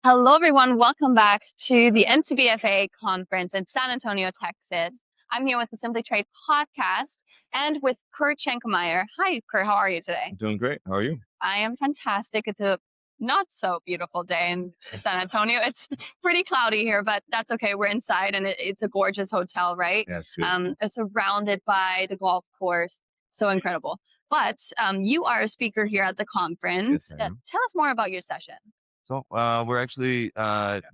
Hello, everyone. Welcome back to the NCBFAA conference in San Antonio, Texas. I'm here with the Simply Trade podcast and with Kurt Schenkemeyer. Hi, Kurt. How are you today? I'm doing great. How are you? I am fantastic. It's a not so beautiful day in San Antonio. It's pretty cloudy here, but that's okay. We're inside and it's a gorgeous hotel, right? Yeah, it's beautiful. It's surrounded by the golf course. So incredible. But you are a speaker here at the conference. Yes, I am. Tell us more about your session. So we're actually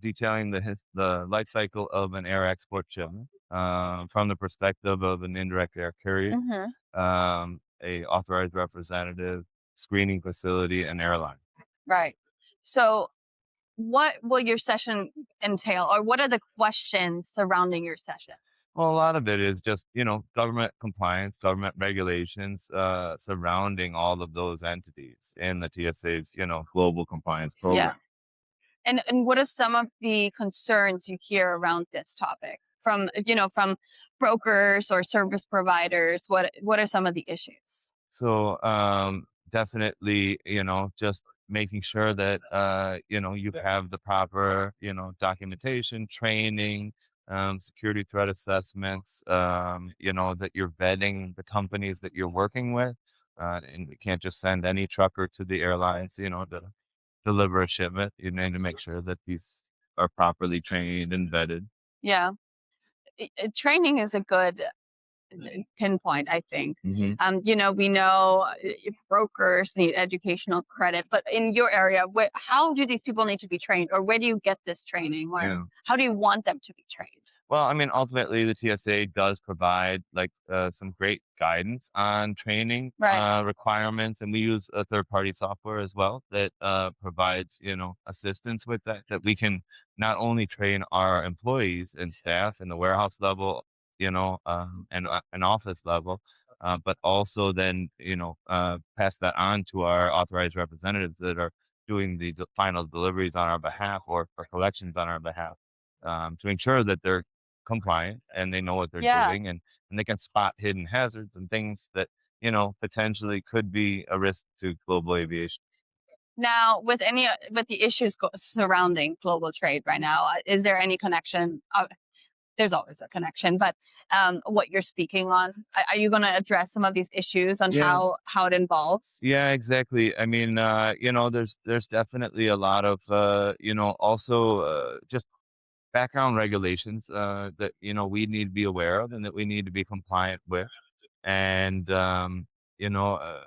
detailing the life cycle of an air export shipment from the perspective of an indirect air carrier, a authorized representative, screening facility, and airline. Right. So, what will your session entail, or what are the questions surrounding your session? Well, a lot of it is just, government compliance, government regulations surrounding all of those entities in the TSA's, global compliance program. And what are some of the concerns you hear around this topic from brokers or service providers? What are some of the issues? So definitely, just making sure that you have the proper, documentation, training, security threat assessments, that you're vetting the companies that you're working with. And you can't just send any trucker to the airlines, to deliver a shipment. You need to make sure that these are properly trained and vetted. Yeah, training is a good pinpoint, I think. Hmm. We know brokers need educational credit, but in your area, how do these people need to be trained, or where do you get this training, or Yeah. how do you want them to be trained? Well, I mean, ultimately, the TSA does provide some great guidance on training Right. requirements, and we use a third-party software as well that provides, assistance with that. That we can not only train our employees and staff in the warehouse level, and office level, but also then, pass that on to our authorized representatives that are doing the final deliveries on our behalf or collections on our behalf, to ensure that they're compliant and they know what they're Yeah. doing, and they can spot hidden hazards and things that potentially could be a risk to global aviation. Now, with the issues surrounding global trade right now, is there any connection? There's always a connection, but what you're speaking on, are you going to address some of these issues on Yeah, how it involves? yeah, exactly. I mean, there's definitely a lot of also just background regulations that we need to be aware of and that we need to be compliant with. And you know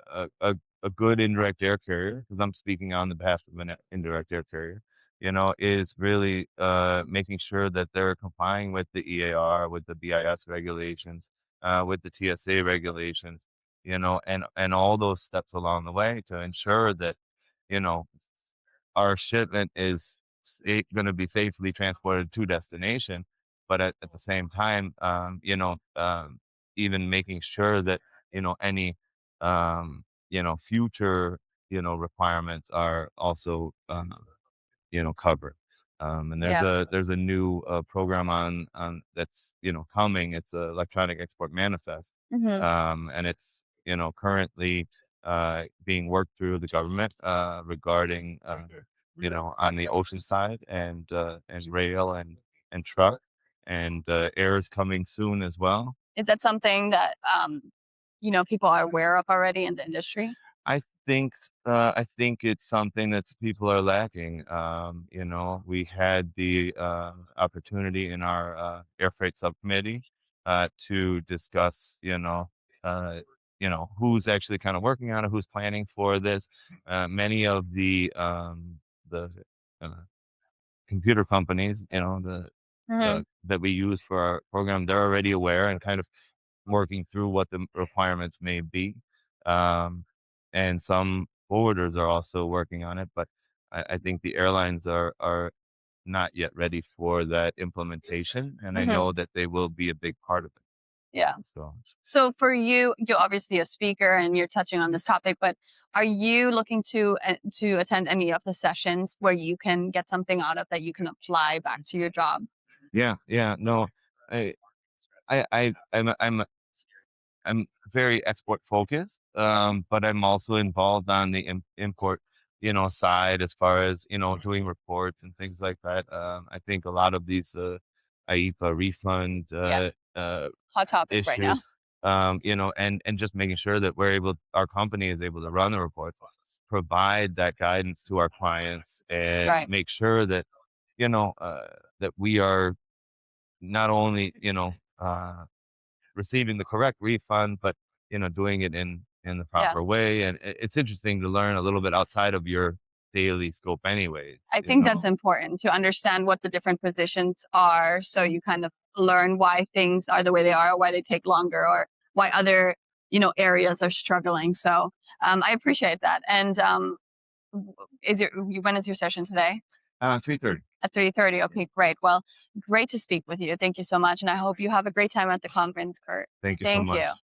a good indirect air carrier, because I'm speaking on the behalf of an indirect air carrier, is really making sure that they're complying with the EAR, with the BIS regulations, with the TSA regulations, and all those steps along the way to ensure that you know our shipment is going to be safely transported to destination, but at the same time, even making sure that any future requirements are also covered. And Yeah. there's a new program on that's coming. It's a electronic export manifest, Hmm. and it's currently being worked through the government regarding on the ocean side and rail and truck, and air is coming soon as well. Is that something that people are aware of already in the industry? I think it's something that people are lacking. We had the opportunity in our air freight subcommittee to discuss, who's actually kind of working on it, who's planning for this. Many of the uh, computer companies, Hmm. that we use for our program, they're already aware and kind of working through what the requirements may be. Um, and some forwarders are also working on it, but I think the airlines are not yet ready for that implementation, and I Hmm. know that they will be a big part of it. Yeah. So So for you, you're obviously a speaker and you're touching on this topic, but are you looking to attend any of the sessions where you can get something out of that you can apply back to your job? yeah, yeah, no, I I'm very export focused, but I'm also involved on the import side as far as, doing reports and things like that. I think a lot of these IEPA refund Yeah, hot topic right now. issues, and just making sure that our company is able to run the reports, provide that guidance to our clients, and Right. make sure that, that we are not only, receiving the correct refund, but, doing it in the Yeah. proper way. And it's interesting to learn a little bit outside of your daily scope anyways, I think that's important to understand what the different positions are, so you kind of learn why things are the way they are, or why they take longer, or why other areas are struggling. So I appreciate that. And when is your session today? 3:30. At 3:30. Okay, great. Well, great to speak with you. Thank you so much, and I hope you have a great time at the conference, Kurt. Thank you so Thank much. you.